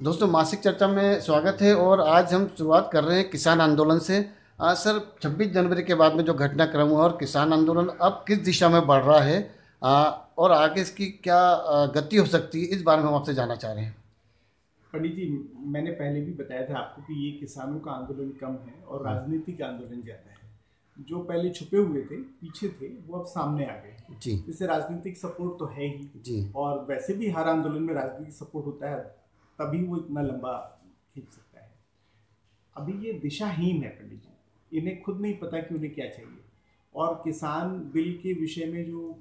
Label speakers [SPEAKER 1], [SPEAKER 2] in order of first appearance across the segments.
[SPEAKER 1] दोस्तों, मासिक चर्चा में स्वागत है। और आज हम शुरुआत कर रहे हैं किसान आंदोलन से। सर, 26 जनवरी के बाद में जो घटनाक्रम हुआ और किसान आंदोलन अब किस दिशा में बढ़ रहा है, और आगे इसकी क्या गति हो सकती है, इस बारे में हम आपसे जानना चाह रहे हैं।
[SPEAKER 2] पंडित जी, मैंने पहले भी बताया था आपको कि ये किसानों का आंदोलन कम है और राजनीतिक आंदोलन ज़्यादा है। जो पहले छुपे हुए थे, पीछे थे, वो अब सामने आ गए।
[SPEAKER 1] जी
[SPEAKER 2] इससे राजनीतिक सपोर्ट तो है ही,
[SPEAKER 1] जी
[SPEAKER 2] और वैसे भी हर आंदोलन में राजनीतिक सपोर्ट होता है, तभी वो इतना लंबा खींच सकता है। अभी ये दिशाहीन है पंडित जी, इन्हें खुद नहीं पता कि उन्हें क्या चाहिए। और किसान बिल के विषय में जो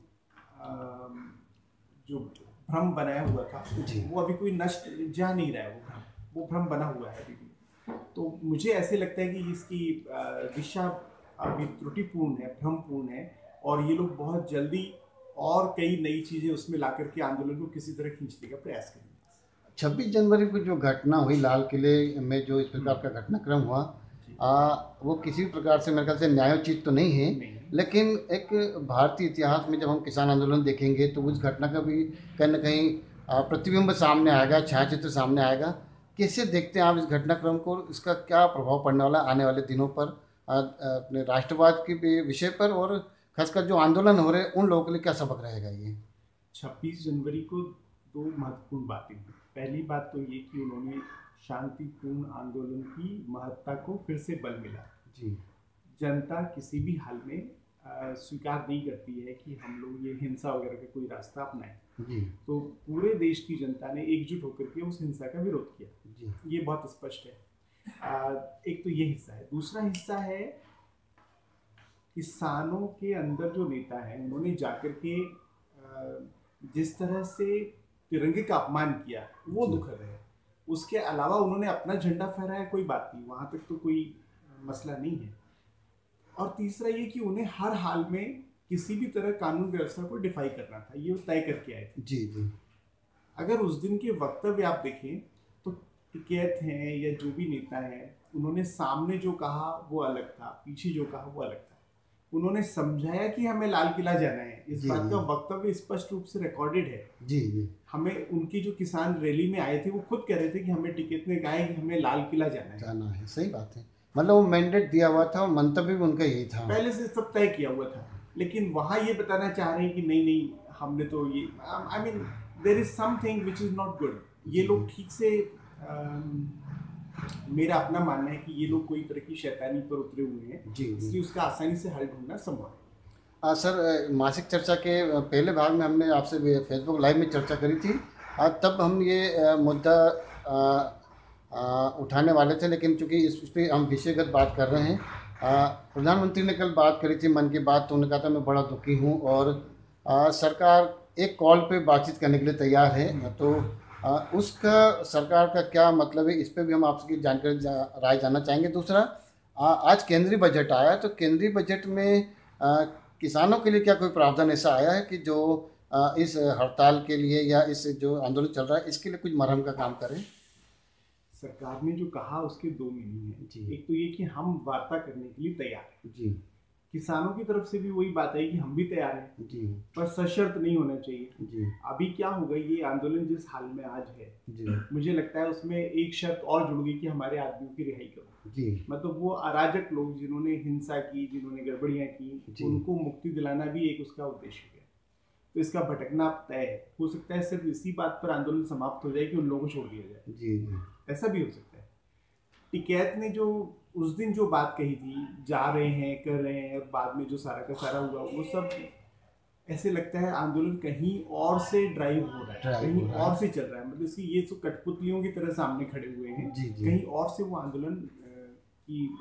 [SPEAKER 2] भ्रम बनाया हुआ था,
[SPEAKER 1] जी
[SPEAKER 2] वो अभी कोई नष्ट जा नहीं रहा है। वो भ्रम बना हुआ है अभी भी। तो मुझे ऐसे लगता है कि इसकी दिशा अभी त्रुटिपूर्ण है, भ्रमपूर्ण है, और ये लोग बहुत जल्दी और कई नई चीजें उसमें ला करके आंदोलन को किसी तरह खींचने का प्रयास करेंगे।
[SPEAKER 1] 26 जनवरी को जो घटना हुई लाल किले में, जो इस प्रकार का घटनाक्रम हुआ,
[SPEAKER 2] जी।
[SPEAKER 1] वो किसी भी प्रकार से मेरे ख्याल से न्यायोचित तो नहीं है।
[SPEAKER 2] नहीं।
[SPEAKER 1] लेकिन एक भारतीय इतिहास में जब हम किसान आंदोलन देखेंगे तो उस घटना का भी कहीं न कहीं प्रतिबिंब सामने आएगा, छायाचित्र सामने आएगा। कैसे देखते हैं आप इस घटनाक्रम को? इसका क्या प्रभाव पड़ने वाला है आने वाले दिनों पर, अपने राष्ट्रवाद के भी विषय पर, और खासकर जो आंदोलन हो रहे हैं उन लोगों के लिए क्या सबक रहेगा ये?
[SPEAKER 2] 26 जनवरी को दो महत्वपूर्ण बातें हुई। पहली बात तो ये कि उन्होंने शांतिपूर्ण आंदोलन की महत्ता को फिर से बल मिला।
[SPEAKER 1] जी
[SPEAKER 2] जनता किसी भी हाल में स्वीकार नहीं करती है कि हम लोग ये हिंसा वगैरह का कोई रास्ता अपनाएं।
[SPEAKER 1] जी
[SPEAKER 2] तो पूरे देश की जनता ने एकजुट होकर के उस हिंसा का विरोध किया।
[SPEAKER 1] जी
[SPEAKER 2] ये बहुत स्पष्ट है। एक तो ये हिस्सा है। दूसरा हिस्सा है किसानों के अंदर जो नेता है, उन्होंने जाकर के जिस तरह से तिरंगे का अपमान किया, वो
[SPEAKER 1] जी
[SPEAKER 2] दुखद है। उसके अलावा उन्होंने अपना झंडा फहराया, कोई बात नहीं, वहां तक तो कोई मसला नहीं है। और तीसरा ये कि उन्हें हर हाल में किसी भी तरह कानून व्यवस्था को डिफाई करना था, ये वो तय करके आए थे।
[SPEAKER 1] जी जी
[SPEAKER 2] अगर उस दिन के वक्तव्य आप देखें तो टिकैत हैं या जो भी नेता हैं, उन्होंने सामने जो कहा वो अलग था, पीछे जो कहा वो अलग था। उन्होंने समझाया कि हमें लाल किला जाना है, इस
[SPEAKER 1] जी
[SPEAKER 2] बात का
[SPEAKER 1] जी
[SPEAKER 2] वक्तव्य स्पष्ट रूप से रिकॉर्डेड है।
[SPEAKER 1] जी जी
[SPEAKER 2] हमें उनकी जो किसान रैली में आए थे, वो खुद कह रहे थे कि हमें टिकैत ने कहा है कि हमें लाल किला जाना है।
[SPEAKER 1] जाना है, सही बात है। मतलब वो मैंडेट दिया हुआ था और मंतव्य भी उनका यही था।
[SPEAKER 2] पहले से सब तय किया हुआ था, लेकिन वहां ये बताना चाह रहे हैं कि नहीं नहीं, हमने तो ये, I mean there is something which is not good. ये
[SPEAKER 1] जी
[SPEAKER 2] लोग ठीक से मेरा अपना मानना है कि ये लोग कोई तरह की शैतानी पर उतरे हुए हैं,
[SPEAKER 1] जी जी
[SPEAKER 2] इसलिए उसका आसानी से हल ढूंढना संभव है।
[SPEAKER 1] सर, मासिक चर्चा के पहले भाग में हमने आपसे फेसबुक लाइव में चर्चा करी थी। तब हम ये मुद्दा उठाने वाले थे, लेकिन चूंकि इस पे हम विषयगत बात कर रहे हैं। प्रधानमंत्री ने कल बात करी थी मन की बात, तो उन्होंने कहा था मैं बड़ा दुखी हूँ, और सरकार एक कॉल पे बातचीत करने के लिए तैयार है। तो उसका सरकार का क्या मतलब है, इस पे भी हम आपकी जानकारी राय जानना चाहेंगे। दूसरा, आज केंद्रीय बजट आया, तो केंद्रीय बजट में किसानों के लिए क्या कोई प्रावधान ऐसा आया है कि जो इस हड़ताल के लिए या इस जो आंदोलन चल रहा है इसके लिए कुछ मरहम का काम करें?
[SPEAKER 2] सरकार ने जो कहा उसके दो मीनिंग है।
[SPEAKER 1] जी
[SPEAKER 2] एक तो ये कि हम वार्ता करने के लिए तैयार हैं।
[SPEAKER 1] जी
[SPEAKER 2] किसानों की तरफ से भी वही बात है कि हम भी तैयार हैं,
[SPEAKER 1] जी
[SPEAKER 2] पर सशर्त नहीं होना चाहिए।
[SPEAKER 1] जी
[SPEAKER 2] अभी क्या होगा, ये आंदोलन जिस हाल में आज है,
[SPEAKER 1] जी
[SPEAKER 2] मुझे लगता है उसमें एक शर्त और जुड़ गई कि हमारे आदमियों की रिहाई करो।
[SPEAKER 1] जी
[SPEAKER 2] मतलब वो अराजक लोग जिन्होंने हिंसा की, जिन्होंने गड़बड़ियां की,
[SPEAKER 1] जी
[SPEAKER 2] उनको मुक्ति दिलाना भी एक उसका उद्देश्य है। तो इसका भटकना तय है। हो सकता है सिर्फ इसी बात पर आंदोलन समाप्त हो जाए कि उन लोगों को छोड़ दिया जाए,
[SPEAKER 1] जी जी
[SPEAKER 2] ऐसा भी हो सकता है। टिकैत ने जो उस दिन जो बात कही थी, जा रहे हैं, कर रहे हैं, और बाद में जो सारा का सारा हुआ, वो सब ऐसे लगता है आंदोलन कहीं और से ड्राइव हो रहा है,
[SPEAKER 1] ड्राइव
[SPEAKER 2] कहीं
[SPEAKER 1] हो रहा है।
[SPEAKER 2] और से चल रहा है। मतलब इसकी ये तो कठपुतलियों की तरह सामने खड़े हुए हैं,
[SPEAKER 1] जी जी
[SPEAKER 2] कहीं और से वो आंदोलन की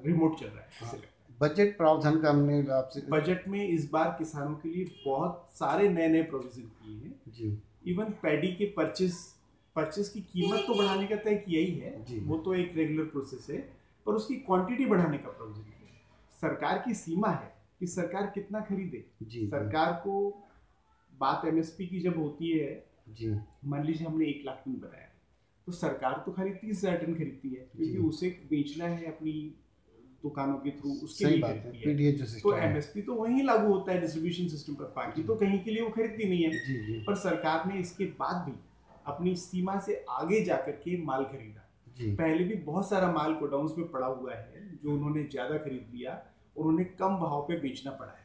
[SPEAKER 2] रिमोट चल रहा है, ऐसे
[SPEAKER 1] हाँ,
[SPEAKER 2] लगता है।
[SPEAKER 1] बजट प्रावधान का हमने आपसे।
[SPEAKER 2] बजट में इस बार किसानों के लिए बहुत सारे नए नए प्रोविजन किए हैं।
[SPEAKER 1] जी
[SPEAKER 2] इवन पैडी के परचेस की कीमत तो बढ़ाने का तय किया ही है,
[SPEAKER 1] जी
[SPEAKER 2] वो तो एक रेगुलर प्रोसेस है, पर उसकी क्वांटिटी बढ़ाने का प्रोविजन है। सरकार की सीमा है कि सरकार कितना खरीदे।
[SPEAKER 1] जी
[SPEAKER 2] सरकार को बात एमएसपी की जब होती है,
[SPEAKER 1] जी
[SPEAKER 2] मान लीजिए हमने 1 लाख टन बनाया, तो सरकार तो खाली 30,000 टन खरीदती है, क्योंकि
[SPEAKER 1] जी
[SPEAKER 2] उसे बेचना है अपनी दुकानों के थ्रू, उसके
[SPEAKER 1] सही
[SPEAKER 2] लिए
[SPEAKER 1] बात है,
[SPEAKER 2] खरीदती है।
[SPEAKER 1] पीडीए जो
[SPEAKER 2] तो
[SPEAKER 1] सिस्टम है।
[SPEAKER 2] एमएसपी तो वहीं लागू होता है डिस्ट्रीब्यूशन सिस्टम पर, बाकी तो कहीं के लिए वो खरीदती नहीं है।
[SPEAKER 1] जी जी
[SPEAKER 2] पर सरकार ने इसके बाद भी अपनी सीमा से आगे जाकर के माल खरीदा।
[SPEAKER 1] जी
[SPEAKER 2] पहले भी बहुत सारा माल गोडाउन्स में पड़ा हुआ है जो उन्होंने ज्यादा खरीद लिया और उन्हें कम भाव पे बेचना पड़ा है।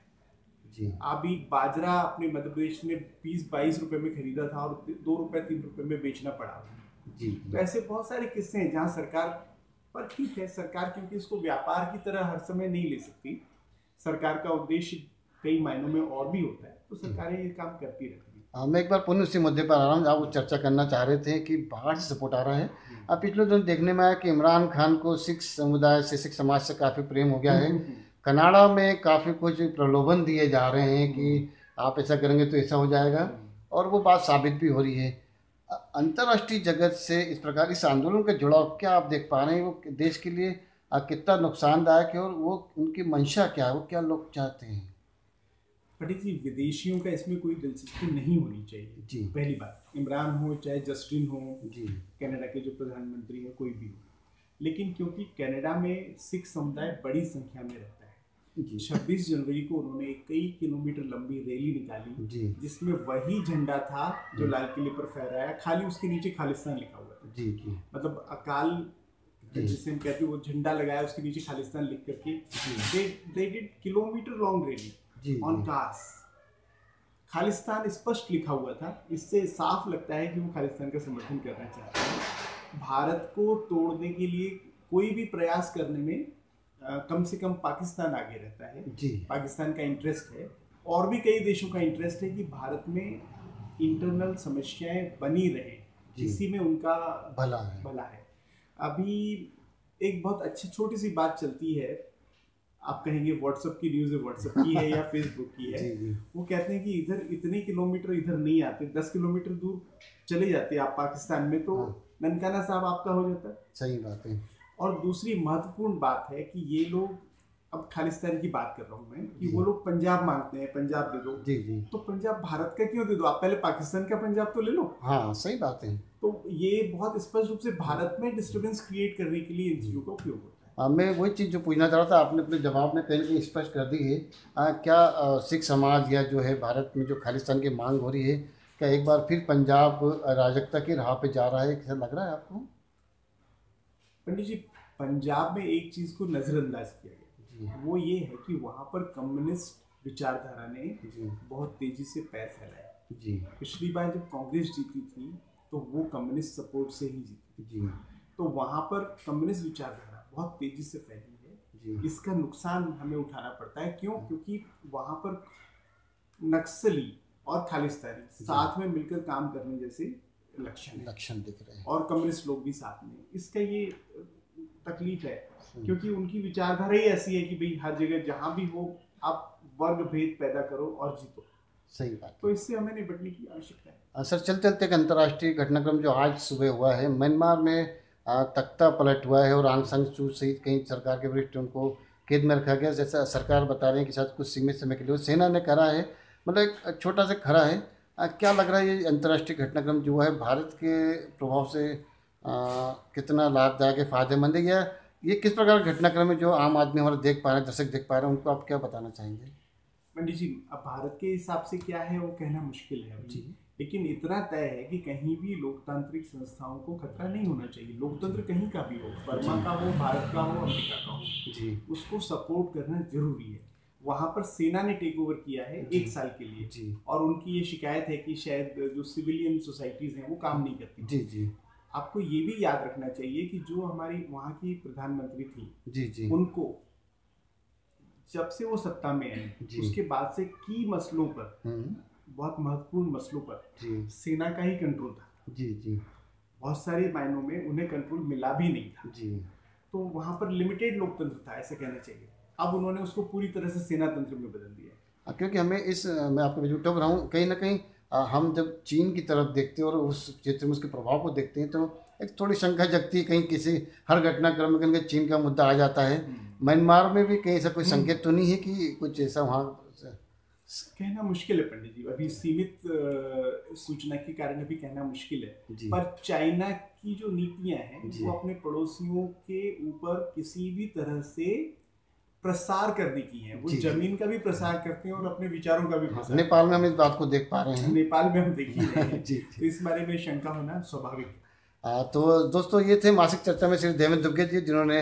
[SPEAKER 1] जी
[SPEAKER 2] अभी बाजरा अपने मध्य प्रदेश ने 20-22 रुपए में खरीदा था और 2 रुपए 3 रुपए में बेचना पड़ा।
[SPEAKER 1] जी
[SPEAKER 2] तो ऐसे बहुत सारे किस्से हैं जहाँ सरकार, पर ठीक है, सरकार क्योंकि इसको व्यापार की तरह हर समय नहीं ले सकती, सरकार का उद्देश्य कई मायनों में और भी होता है, तो सरकारें ये काम करती रहती हैं।
[SPEAKER 1] मैं एक बार पुनः उसी मुद्दे पर आ रहा हूँ। आप वो चर्चा करना चाह रहे थे कि बाहर से सपोर्ट आ रहा है। अब पिछले दिनों देखने में आया कि इमरान खान को सिख समुदाय से, सिख समाज से काफ़ी प्रेम हो गया है। कनाडा में काफ़ी कुछ प्रलोभन दिए जा रहे हैं कि आप ऐसा करेंगे तो ऐसा हो जाएगा, और वो बात साबित भी हो रही है। अंतर्राष्ट्रीय जगत से इस प्रकार इस आंदोलन का जुड़ाव क्या आप देख पा रहे हैं? वो देश के लिए कितना नुकसानदायक है, और वो उनकी मंशा क्या है, वो क्या लोग चाहते हैं?
[SPEAKER 2] पंडित जी, विदेशियों का इसमें कोई दिलचस्पी नहीं होनी चाहिए।
[SPEAKER 1] जी
[SPEAKER 2] पहली बात, इमरान हो चाहे जस्टिन हो,
[SPEAKER 1] जी
[SPEAKER 2] कनाडा के जो प्रधानमंत्री हैं, कोई भी हो, लेकिन क्योंकि कनाडा में सिख समुदाय बड़ी संख्या में रहता है,
[SPEAKER 1] जी
[SPEAKER 2] 26 जनवरी को उन्होंने कई किलोमीटर लंबी रैली निकाली
[SPEAKER 1] जी
[SPEAKER 2] जिसमें वही झंडा था जो लाल किले पर फहराया, खाली उसके नीचे खालिस्तान लिखा हुआ था।
[SPEAKER 1] जी जी
[SPEAKER 2] मतलब अकाल जिसे हम कहते हैं, वो झंडा लगाया, उसके नीचे खालिस्तान लिख करके दे डिड किलोमीटर लॉन्ग रैली
[SPEAKER 1] जी
[SPEAKER 2] ऑन कार्स। खालिस्तान स्पष्ट लिखा हुआ था, इससे साफ लगता है कि वो खालिस्तान का समर्थन करना चाहते हैं। भारत को तोड़ने के लिए कोई भी प्रयास करने में कम से कम पाकिस्तान आगे रहता है।
[SPEAKER 1] जी
[SPEAKER 2] पाकिस्तान का इंटरेस्ट है, और भी कई देशों का इंटरेस्ट है कि भारत में इंटरनल समस्याएं बनी रहे, इसी में उनका भला है। अभी एक बहुत अच्छी छोटी सी बात चलती है, आप कहेंगे व्हाट्सएप की न्यूज़ है, व्हाट्सएप की है या फेसबुक की है। वो कहते हैं कि इधर इतने किलोमीटर इधर नहीं आते, 10 किलोमीटर दूर चले जाते आप पाकिस्तान में, तो ननकाना साहब आपका हो जाता है।
[SPEAKER 1] सही बात है।
[SPEAKER 2] और दूसरी महत्वपूर्ण बात है कि ये लोग, अब खालिस्तान की बात कर रहा हूँ मैं, कि वो लोग पंजाब मांगते हैं, पंजाब दे दो। जी जी। तो पंजाब भारत का क्यों दे दो, आप पहले पाकिस्तान का पंजाब तो ले लो।
[SPEAKER 1] हाँ सही बात है।
[SPEAKER 2] तो ये बहुत स्पष्ट रूप से भारत में डिस्टर्बेंस क्रिएट करने के लिए इन चीज़ों का उपयोग होता है।
[SPEAKER 1] मैं वही चीज़ जो पूछना चाह रहा था, आपने अपने जवाब में कहीं कहीं स्पष्ट कर दी है। क्या सिख समाज या जो है भारत में जो खालिस्तान की मांग हो रही है, क्या एक बार फिर पंजाब अराजकता की राह पे जा रहा है, कैसा लग रहा है आपको?
[SPEAKER 2] पंडित जी, पंजाब में एक चीज़ को नज़रअंदाज किया गया, वो ये है कि वहाँ पर कम्युनिस्ट विचारधारा ने बहुत तेजी से पैर फैलाया। जी। पिछली बार जब कांग्रेस जीती थी तो वो कम्युनिस्ट सपोर्ट से ही जीती। जी। तो वहाँ पर कम्युनिस्ट विचारधारा बहुत तेजी से फैली है। जी। इसका नुकसान हमें उठाना पड़ता है। क्यों? क्योंकि वहाँ पर नक्सली और खालिस्तानी साथ में मिलकर काम करने जैसे लक्षण दिख रहे हैं, और कम्युनिस्ट लोग भी साथ में। इसका ये तकलीफ है क्योंकि उनकी विचारधारा ही ऐसी है कि भाई हर जगह जहाँ भी हो आप वर्ग भेद पैदा करो और जीतो। सही बात। तो इससे हमें निपटने की आवश्यकता है।
[SPEAKER 1] सर, चलते चलते एक अंतर्राष्ट्रीय घटनाक्रम जो आज सुबह हुआ है, म्यांमार में तख्ता पलट हुआ है और आंग सान सू सहित कई सरकार के वरिष्ठ उनको कैद में रखा गया। जैसा सरकार बता रहे हैं कि शायद कुछ सीमित समय के लिए, सेना ने करा है, मतलब एक छोटा सा खरा है। क्या लग रहा है ये अंतर्राष्ट्रीय घटनाक्रम जो है भारत के प्रभाव से कितना लाभदायक है, फायदेमंद है, या ये किस प्रकार का घटनाक्रम है जो आम आदमी हमारा देख पा रहे हैं, दर्शक देख पा रहे हैं, उनको आप क्या बताना चाहेंगे?
[SPEAKER 2] पंडित जी, अब भारत के हिसाब से क्या है वो कहना मुश्किल है जी, लेकिन इतना तय है कि कहीं भी लोकतांत्रिक संस्थाओं को खतरा नहीं होना चाहिए। लोकतंत्र कहीं का भी हो, बर्मा का हो, भारत का हो, अमेरिका का हो जी, उसको सपोर्ट करना जरूरी है। वहाँ पर सेना ने टेक ओवर किया है 1 साल के लिए जी, और उनकी ये शिकायत है कि शायद जो सिविलियन सोसाइटीज़ हैं वो काम नहीं करती जी जी। आपको ये भी याद रखना चाहिए कि जो हमारी वहाँ की प्रधानमंत्री थी जी जी, उनको जब से वो सत्ता में आई उसके बाद से की मसलों पर, बहुत महत्वपूर्ण मसलों पर सेना का ही कंट्रोल था जी जी। बहुत सारे मायनों में उन्हें कंट्रोल मिला भी नहीं था जी। तो वहाँ पर लिमिटेड लोकतंत्र था, ऐसे कहना चाहिए। अब उन्होंने उसको पूरी तरह से सेना तंत्र में बदल दिया।
[SPEAKER 1] क्योंकि हमें मैं आपको बीच में टोक रहा हूँ, कहीं ना कहीं हम जब चीन की तरफ देखते हैं और उस क्षेत्र में उसके प्रभाव को देखते हैं तो एक थोड़ी शंका जगती है, कहीं किसी हर घटनाक्रम में कहीं चीन का मुद्दा आ जाता है। म्यांमार में भी कहीं ऐसा कोई संकेत तो नहीं है कि कुछ ऐसा वहाँ?
[SPEAKER 2] कहना मुश्किल है पंडित जी, अभी सीमित सूचना के कारण अभी कहना मुश्किल है। पर चाइना की जो नीतियां हैं वो अपने पड़ोसियों के ऊपर किसी भी तरह से प्रसार करने की है, वो
[SPEAKER 1] जी, जी।
[SPEAKER 2] जमीन का भी प्रसार करते हैं और अपने विचारों का भी प्रसार
[SPEAKER 1] नेपाल में हम इस बात को देख पा रहे
[SPEAKER 2] करते
[SPEAKER 1] हैं।
[SPEAKER 2] हैं। नेपाल में हम देख ही रहे हैं।
[SPEAKER 1] जी,
[SPEAKER 2] तो इस बारे में शंका होना स्वाभाविक है।
[SPEAKER 1] तो दोस्तों ये थे मासिक चर्चा में श्री देवेंद्र दुबे जी, जिन्होंने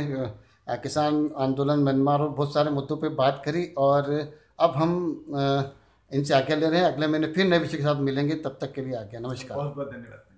[SPEAKER 1] किसान आंदोलन म्यांमार और बहुत सारे मुद्दों पे बात करी। और अब हम इनसे आज्ञा ले रहे हैं, अगले महीने फिर नए विषय के साथ मिलेंगे, तब तक के लिए आज्ञा, नमस्कार।
[SPEAKER 2] बहुत बहुत धन्यवाद।